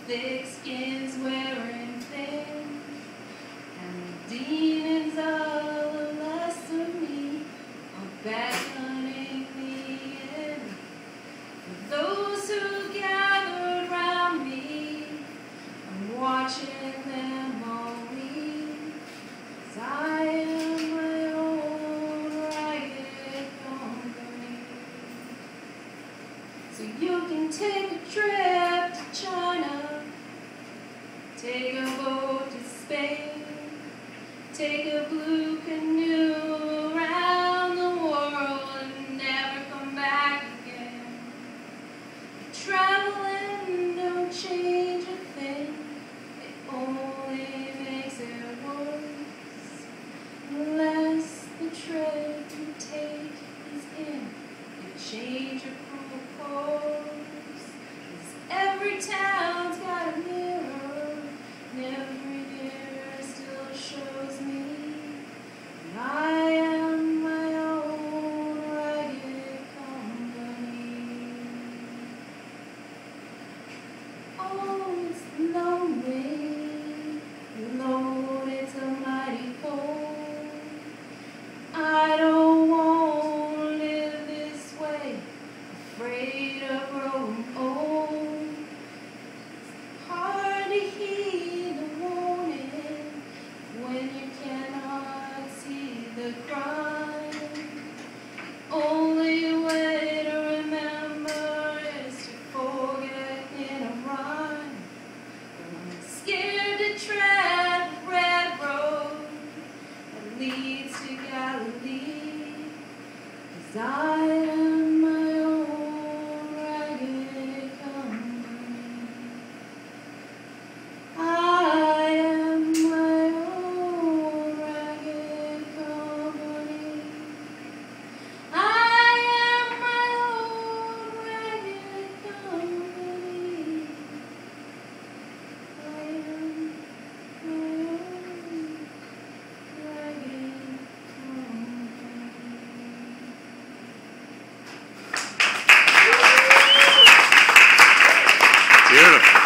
thick skins wearing thin, and the demons of the lust of me are beckoning me in. For those who gathered round me, I'm watching them all weep, 'cause I am my own ragged company. So you can take a trip to China, take a boat to Spain, take a blue canoe around the world and never come back again. Traveling don't change a thing, it only makes it worse. Unless the tread you take is in exchange of cruel course. 'Cause every town's got a mirror, and every mirror still shows me that I am my own ragged company. Oh, it's lonely, Lord, it's a mighty cold. I don't want to live this way, afraid of growing old. It's hard to heed the warning when you cannot see the crime. The only way to remember is to forget in a rhyme. I'm scared to tread the red road that leads to Galilee, 'cause I am my own ragged company. I am my own ragged company. I am my own ragged company. I am my own ragged company. Beautiful.